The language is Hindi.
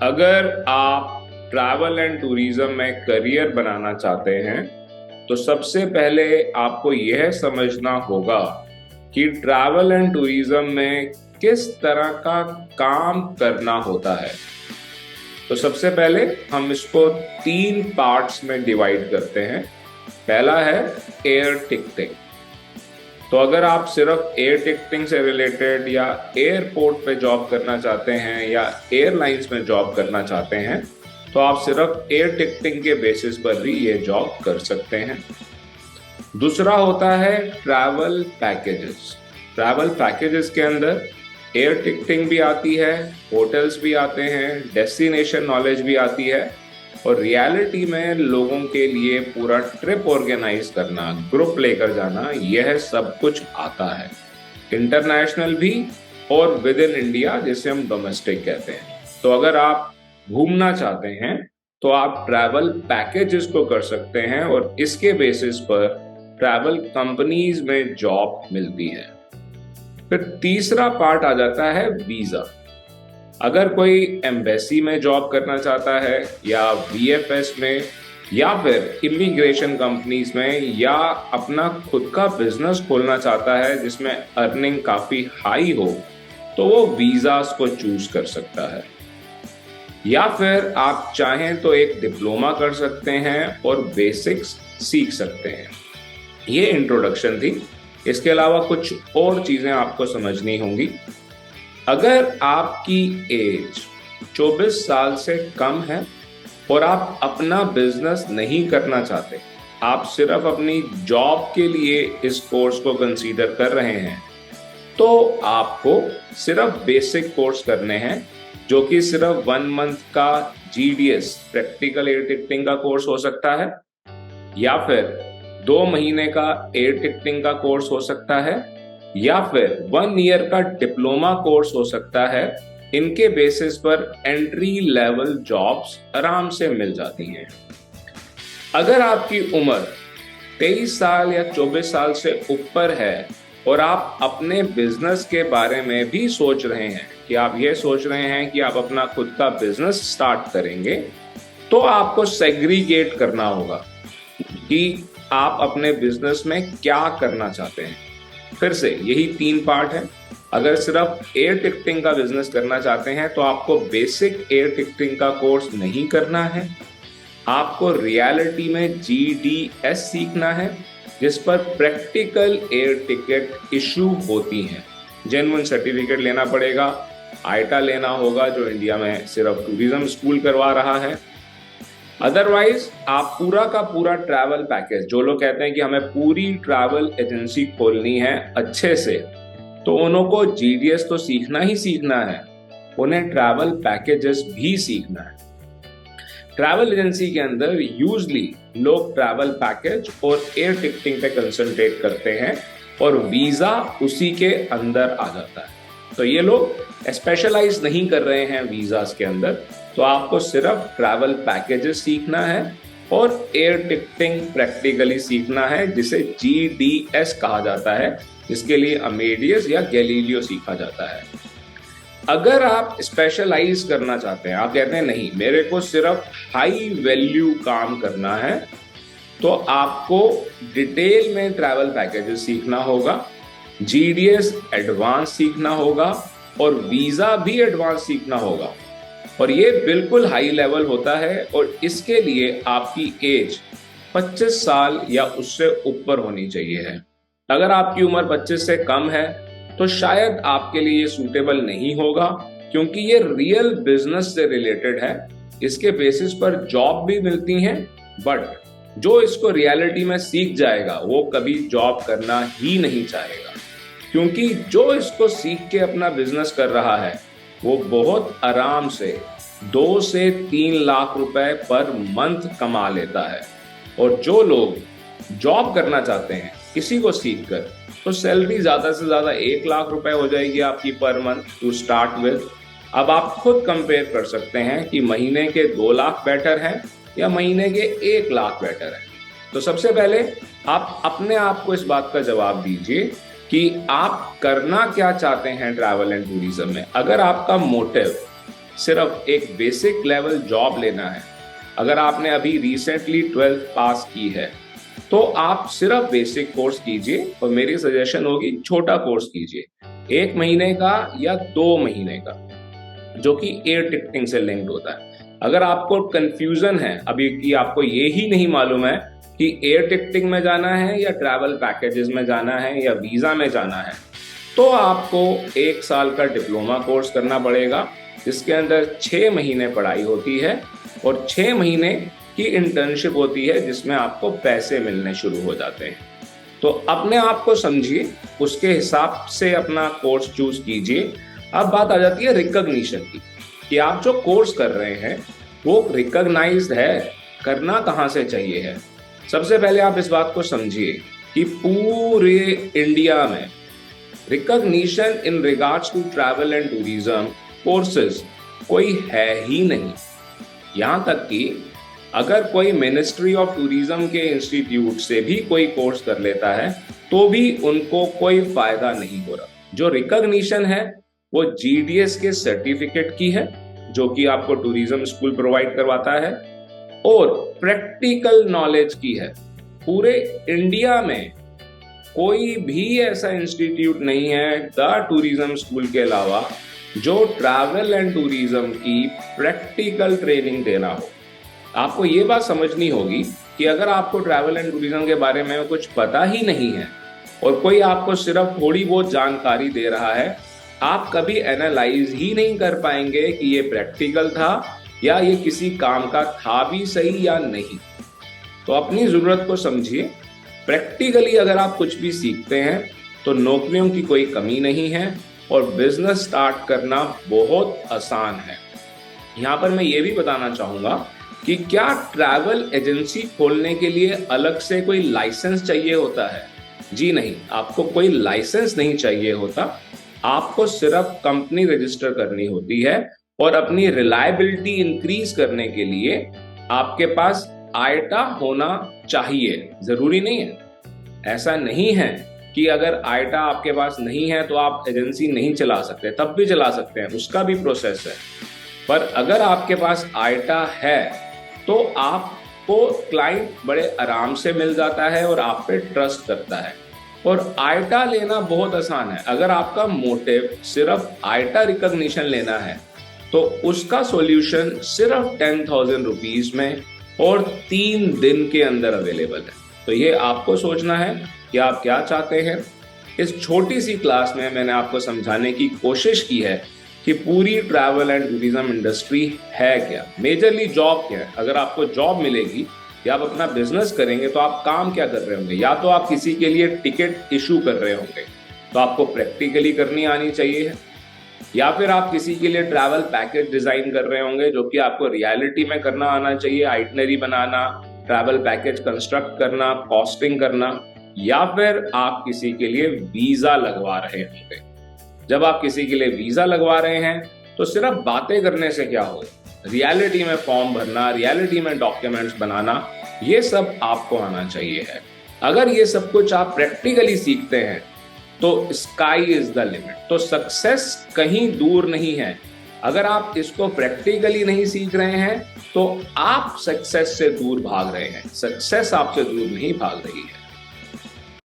अगर आप ट्रैवल एंड टूरिज्म में करियर बनाना चाहते हैं तो सबसे पहले आपको यह समझना होगा कि ट्रैवल एंड टूरिज्म में किस तरह का काम करना होता है। तो सबसे पहले हम इसको तीन पार्ट्स में डिवाइड करते हैं। पहला है एयर टिकटिंग। तो अगर आप सिर्फ एयर टिकटिंग से रिलेटेड या एयरपोर्ट पे जॉब करना चाहते हैं या एयरलाइंस में जॉब करना चाहते हैं तो आप सिर्फ एयर टिकटिंग के बेसिस पर ही ये जॉब कर सकते हैं। दूसरा होता है ट्रैवल पैकेजेस। ट्रैवल पैकेजेस के अंदर एयर टिकटिंग भी आती है, होटल्स भी आते हैं, डेस्टिनेशन नॉलेज भी आती है और रियलिटी में लोगों के लिए पूरा ट्रिप ऑर्गेनाइज करना, ग्रुप लेकर जाना, यह सब कुछ आता है। इंटरनेशनल भी और विद इन इंडिया, जिसे हम डोमेस्टिक कहते हैं। तो अगर आप घूमना चाहते हैं तो आप ट्रैवल पैकेजेस को कर सकते हैं और इसके बेसिस पर ट्रैवल कंपनीज में जॉब मिलती है। फिर तीसरा पार्ट आ जाता है वीजा। अगर कोई एम्बेसी में जॉब करना चाहता है या वीएफएस में या फिर इमिग्रेशन कंपनीज में या अपना खुद का बिजनेस खोलना चाहता है जिसमें अर्निंग काफी हाई हो तो वो वीजास को चूज कर सकता है। या फिर आप चाहें तो एक डिप्लोमा कर सकते हैं और बेसिक्स सीख सकते हैं। ये इंट्रोडक्शन थी। इसके अलावा कुछ और चीजें आपको समझनी होंगी। अगर आपकी एज 24 साल से कम है और आप अपना बिजनेस नहीं करना चाहते, आप सिर्फ अपनी जॉब के लिए इस कोर्स को कंसीडर कर रहे हैं, तो आपको सिर्फ बेसिक कोर्स करने हैं जो कि सिर्फ 1 मंथ का जीडीएस प्रैक्टिकल एयर टिकटिंग का कोर्स हो सकता है या फिर 2 महीने का एयर टिकटिंग का कोर्स हो सकता है या फिर 1 ईयर का डिप्लोमा कोर्स हो सकता है। इनके बेसिस पर एंट्री लेवल जॉब्स आराम से मिल जाती हैं। अगर आपकी उम्र 23 साल या 24 साल से ऊपर है और आप अपने बिजनेस के बारे में भी सोच रहे हैं कि आप ये सोच रहे हैं कि आप अपना खुद का बिजनेस स्टार्ट करेंगे, तो आपको सेग्रीगेट करना होगा कि आप अपने बिजनेस में क्या करना चाहते हैं। फिर से यही 3 पार्ट है। अगर सिर्फ एयर टिकटिंग का बिजनेस करना चाहते हैं तो आपको बेसिक एयर टिकटिंग का कोर्स नहीं करना है, आपको रियलिटी में जीडीएस सीखना है जिस पर प्रैक्टिकल एयर टिकट इशू होती हैं। जेन्युइन सर्टिफिकेट लेना पड़ेगा, आईटा लेना होगा जो इंडिया में सिर्फ टूरिज्म स्कूल करवा रहा है। अदरवाइज आप पूरा का पूरा ट्रैवल पैकेज, जो लोग कहते हैं कि हमें पूरी ट्रैवल एजेंसी खोलनी है अच्छे से, तो उनको जीडीएस तो सीखना ही सीखना है, उन्हें ट्रैवल पैकेजेस भी सीखना है। ट्रैवल एजेंसी के अंदर यूजली लोग ट्रैवल पैकेज और एयर टिकटिंग पे कंसंट्रेट करते हैं और वीजा उसी के अंदर आ जाता है। तो ये लोग स्पेशलाइज नहीं कर रहे हैं वीजास के अंदर। तो आपको सिर्फ ट्रैवल पैकेजेस सीखना है और एयर टिकटिंग प्रैक्टिकली सीखना है जिसे जीडीएस कहा जाता है, जिसके लिए अमेडियस या गैलीलियो सीखा जाता है। अगर आप स्पेशलाइज करना चाहते हैं, आप कहते हैं नहीं मेरे को सिर्फ हाई वैल्यू काम करना है, तो आपको डिटेल में ट्रैवल पैकेजेस सीखना होगा, जीडीएस एडवांस सीखना होगा और वीजा भी एडवांस सीखना होगा। और ये बिल्कुल हाई लेवल होता है और इसके लिए आपकी एज 25 साल या उससे ऊपर होनी चाहिए है। अगर आपकी उम्र 25 से कम है तो शायद आपके लिए ये सूटेबल नहीं होगा, क्योंकि ये रियल बिजनेस से रिलेटेड है। इसके बेसिस पर जॉब भी मिलती हैं, बट जो इसको रियलिटी में सीख जाएगा वो कभी जॉब करना ही नहीं चाहेगा, क्योंकि जो इसको सीख के अपना बिजनेस कर रहा है वो बहुत आराम से 2 से 3 लाख रुपए पर मंथ कमा लेता है। और जो लोग जॉब करना चाहते हैं किसी को सीख कर, तो सैलरी ज्यादा से ज्यादा 1 लाख रुपए हो जाएगी आपकी per month to start with. अब आप खुद कंपेयर कर सकते हैं कि महीने के 2 लाख बेटर है या महीने के 1 लाख बेटर है। तो सबसे पहले आप अपने आप को इस बात का जवाब दीजिए कि आप करना क्या चाहते हैं ट्रैवल एंड टूरिज्म में। अगर आपका मोटिव सिर्फ एक बेसिक लेवल जॉब लेना है, अगर आपने अभी रिसेंटली 12th पास की है तो आप सिर्फ बेसिक कोर्स कीजिए और मेरी सजेशन होगी छोटा कोर्स कीजिए, 1 महीने का या 2 महीने का, जो कि एयर टिकटिंग से लिंक्ड होता है। अगर आपको कंफ्यूजन है अभी कि आपको ये ही नहीं मालूम है कि एयर टिकटिंग में जाना है या ट्रैवल पैकेजेस में जाना है या वीजा में जाना है, तो आपको 1 साल का डिप्लोमा कोर्स करना पड़ेगा, जिसके अंदर 6 महीने पढ़ाई होती है और 6 महीने की इंटर्नशिप होती है, जिसमें आपको पैसे मिलने शुरू हो जाते हैं। तो अपने आप को समझिए, उसके हिसाब से अपना कोर्स चूज कीजिए। अब बात आ जाती है रिकॉग्निशन की, कि आप जो कोर्स कर रहे हैं वो रिकॉग्नाइज्ड है, करना कहाँ से चाहिए है। सबसे पहले आप इस बात को समझिए कि पूरे इंडिया में recognition in regards to travel and tourism courses कोई है ही नहीं। यहाँ तक कि अगर कोई मिनिस्ट्री ऑफ टूरिज्म के इंस्टीट्यूट से भी कोई कोर्स कर लेता है तो भी उनको कोई फायदा नहीं हो रहा। जो रिकॉग्निशन है वो जीडीएस के सर्टिफिकेट की है, जो कि आपको टूरिज्म स्कूल प्रोवाइड करवाता है, और प्रैक्टिकल नॉलेज की है। पूरे इंडिया में कोई भी ऐसा इंस्टीट्यूट नहीं है द टूरिज्म स्कूल के अलावा जो ट्रैवल एंड टूरिज्म की प्रैक्टिकल ट्रेनिंग देना हो। आपको ये बात समझनी होगी कि अगर आपको ट्रैवल एंड टूरिज्म के बारे में कुछ पता ही नहीं है और कोई आपको सिर्फ थोड़ी बहुत जानकारी दे रहा है, आप कभी एनालाइज ही नहीं कर पाएंगे कि ये प्रैक्टिकल था या ये किसी काम का था भी सही या नहीं। तो अपनी ज़रूरत को समझिए। प्रैक्टिकली अगर आप कुछ भी सीखते हैं तो नौकरियों की कोई कमी नहीं है और बिजनेस स्टार्ट करना बहुत आसान है। यहाँ पर मैं ये भी बताना चाहूँगा कि क्या ट्रैवल एजेंसी खोलने के लिए अलग से कोई लाइसेंस चाहिए होता है? जी नहीं, आपको कोई लाइसेंस नहीं चाहिए होता। आपको सिर्फ कंपनी रजिस्टर करनी होती है और अपनी रिलायबिलिटी इंक्रीज करने के लिए आपके पास आईटा होना चाहिए। जरूरी नहीं है, ऐसा नहीं है कि अगर आईटा आपके पास नहीं है तो आप एजेंसी नहीं चला सकते, तब भी चला सकते हैं, उसका भी प्रोसेस है। पर अगर आपके पास आईटा है तो आपको क्लाइंट बड़े आराम से मिल जाता है और आप पे ट्रस्ट करता है। और आईटा लेना बहुत आसान है। अगर आपका मोटिव सिर्फ आईटा रिकॉग्निशन लेना है तो उसका सॉल्यूशन सिर्फ 10,000 रुपीज में और 3 दिन के अंदर अवेलेबल है। तो ये आपको सोचना है कि आप क्या चाहते हैं। इस छोटी सी क्लास में मैंने आपको समझाने की कोशिश की है कि पूरी ट्रैवल एंड टूरिज्म इंडस्ट्री है क्या, मेजरली जॉब क्या है। अगर आपको जॉब मिलेगी या आप अपना बिजनेस करेंगे तो आप काम क्या कर रहे होंगे। या तो आप किसी के लिए टिकट इशू कर रहे होंगे तो आपको प्रैक्टिकली करनी आनी चाहिए, या फिर आप किसी के लिए ट्रैवल पैकेज डिजाइन कर रहे होंगे जो कि आपको रियलिटी में करना आना चाहिए, आइटनरी बनाना, ट्रैवल पैकेज कंस्ट्रक्ट करना, कॉस्टिंग करना, या फिर आप किसी के लिए वीजा लगवा रहे होंगे। जब आप किसी के लिए वीजा लगवा रहे हैं तो सिर्फ बातें करने से क्या होगा, रियलिटी में फॉर्म भरना, रियलिटी में डॉक्यूमेंट्स बनाना, ये सब आपको आना चाहिए है। अगर ये सब कुछ आप प्रैक्टिकली सीखते हैं तो स्काई इज द लिमिट। तो सक्सेस कहीं दूर नहीं है। अगर आप इसको प्रैक्टिकली नहीं सीख रहे हैं तो आप सक्सेस से दूर भाग रहे हैं, सक्सेस आपसे दूर नहीं भाग रही है।